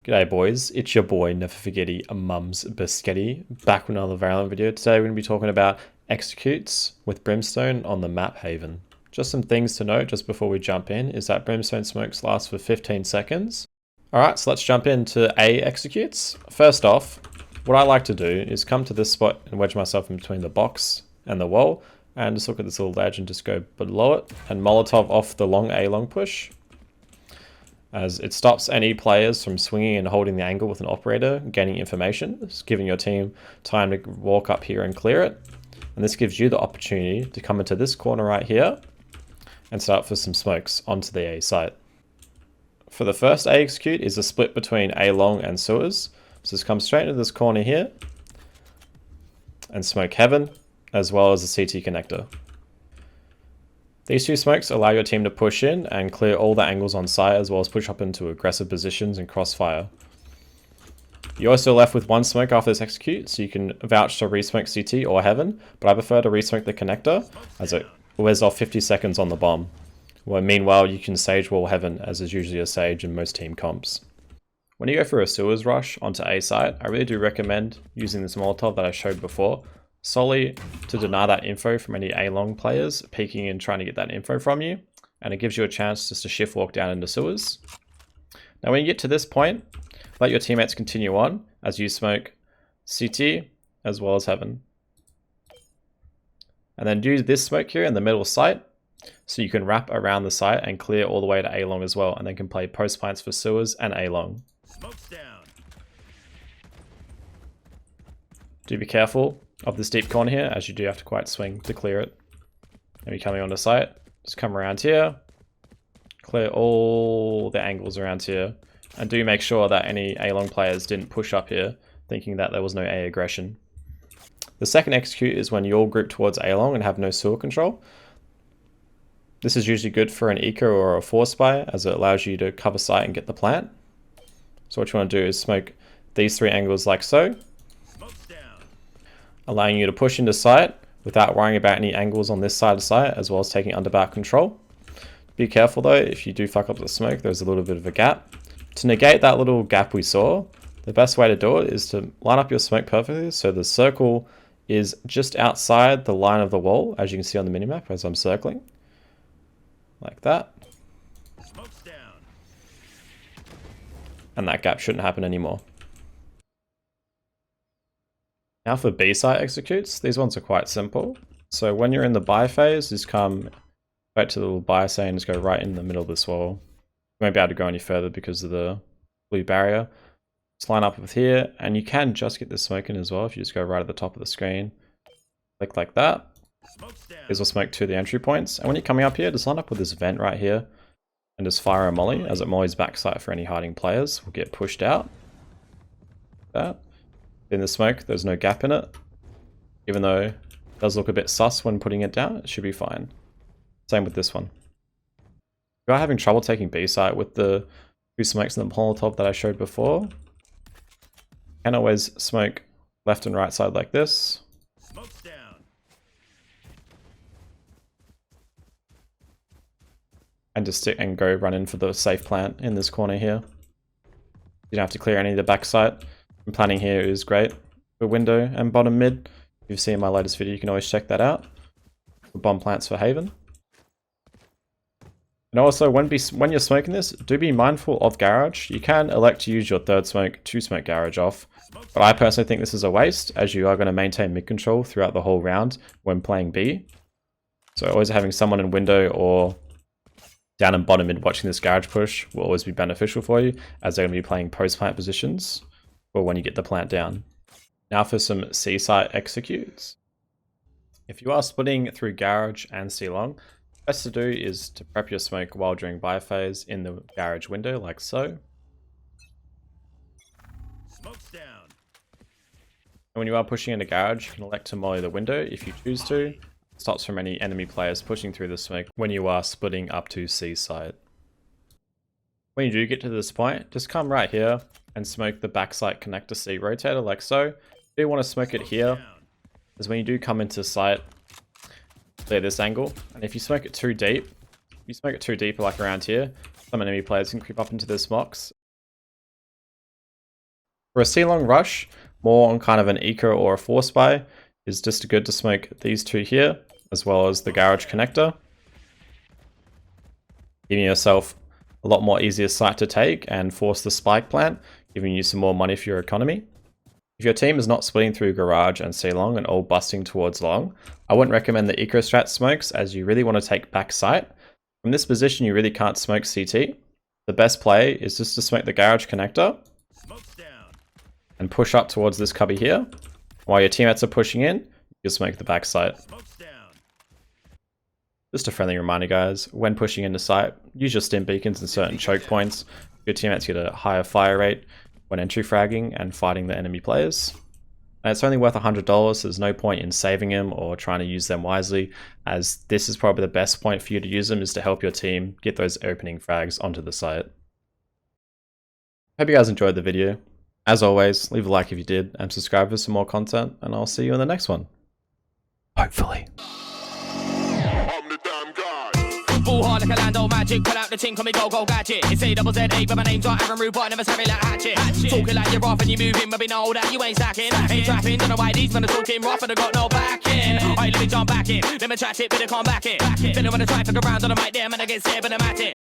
G'day boys, it's your boy Never Forgetty Mums Biscotti back with another Valorant video. Today we're going to be talking about executes with Brimstone on the map Haven. Just some things to note just before we jump in is that Brimstone smokes last for 15 seconds. Alright, so let's jump into A executes. First off, what I like to do is come to this spot and wedge myself in between the box and the wall and just look at this little ledge and just go below it and Molotov off the long A long push, as it stops any players from swinging and holding the angle with an operator, gaining information. It's giving your team time to walk up here and clear it. And this gives you the opportunity to come into this corner right here and start for some smokes onto the A site. For the first A execute is a split between A long and sewers. So just come straight into this corner here and smoke heaven, as well as the CT connector. These two smokes allow your team to push in and clear all the angles on site, as well as push up into aggressive positions and crossfire. You're also left with one smoke after this execute, so you can vouch to resmoke CT or heaven, but I prefer to resmoke the connector, as it wears off 50 seconds on the bomb. Well, meanwhile, you can sage wall heaven, as is usually a sage in most team comps. When you go for a sewers rush onto A site, I really do recommend using this Molotov that I showed before, solely to deny that info from any A-long players peeking and trying to get that info from you, and it gives you a chance just to shift walk down into sewers. Now when you get to this point, let your teammates continue on as you smoke CT as well as heaven. And then do this smoke here in the middle site, so you can wrap around the site and clear all the way to A-long as well, and then can play post plants for sewers and A-long. Smokes down. Do be careful of this deep corner here, as you do have to quite swing to clear it. And you're coming on the site, just come around here, clear all the angles around here, and do make sure that any A-long players didn't push up here thinking that there was no A aggression. The second execute is when you all group towards A-long and have no sewer control. This is usually good for an eco or a force buy, as it allows you to cover site and get the plant. So what you want to do is smoke these three angles like so, allowing you to push into site without worrying about any angles on this side of site, as well as taking underbar control. Be careful though, if you do fuck up the smoke, there's a little bit of a gap. To negate that little gap we saw, the best way to do it is to line up your smoke perfectly so the circle is just outside the line of the wall, as you can see on the minimap as I'm circling. Like that. And that gap shouldn't happen anymore. Now for B site executes, these ones are quite simple. So when you're in the buy phase, just come back to the little buy say and just go right in the middle of this wall. You won't be able to go any further because of the blue barrier. Just line up with here, and you can just get the smoke in as well if you just go right at the top of the screen. Click like that. These will smoke to the entry points. And when you're coming up here, just line up with this vent right here and just fire a molly, as it mollies backside for any hiding players will get pushed out. That. In the smoke, there's no gap in it. Even though it does look a bit sus when putting it down, it should be fine. Same with this one. If you are having trouble taking B site with the two smokes and the Molotov that I showed before, you can always smoke left and right side like this. Smokes down. And just stick and go run in for the safe plant in this corner here. You don't have to clear any of the back site. And planning here is great for window and bottom mid. If you've seen my latest video, you can always check that out. For bomb plants for Haven. And also, when you're smoking this, do be mindful of garage. You can elect to use your third smoke to smoke garage off, but I personally think this is a waste, as you are going to maintain mid control throughout the whole round when playing B. So always having someone in window or down and bottom mid watching this garage push will always be beneficial for you, as they're going to be playing post plant positions or when you get the plant down. Now for some C site executes. If you are splitting through garage and C long, best to do is to prep your smoke while during buy phase in the garage window like so. Smokes down. And when you are pushing into garage, you can elect to molly the window if you choose to. It stops from any enemy players pushing through the smoke when you are splitting up to C site. When you do get to this point, just come right here and smoke the backside connector C rotator like so. You do want to smoke it here, as when you do come into site, clear this angle. And if you smoke it too deep, like around here, some enemy players can creep up into this box For a C-long rush, more on kind of an eco or a force buy, is just good to smoke these two here, as well as the garage connector, giving yourself a lot more easier site to take and force the spike plant, giving you some more money for your economy. If your team is not splitting through garage and C-long and all busting towards long, I wouldn't recommend the eco strat smokes, as you really want to take back site. From this position, you really can't smoke CT. The best play is just to smoke the garage connector and push up towards this cubby here. While your teammates are pushing in, you smoke the back site. Just a friendly reminder, guys, when pushing into site, use your stim beacons in certain choke points. Your teammates get a higher fire rate when entry fragging and fighting the enemy players. And it's only worth $100, so there's no point in saving them or trying to use them wisely, as this is probably the best point for you to use them, is to help your team get those opening frags onto the site. Hope you guys enjoyed the video. As always, leave a like if you did, and subscribe for some more content, and I'll see you in the next one. Hopefully. Full hard like a Lando magic, pull out the ting, call me go gadget. It's A-double-Z-A, but my name's not Aaron Rude, but I never savvy like hatchet. Talking like you're off and you're moving, but we know that you ain't stacking. Ain't trapping, don't know why these men are talking rough and I got no backing. Alright, let me jump back in, let me chat it, better come back in. Feeling when I try to go around on the mic there, man, I get scared, but I'm at it.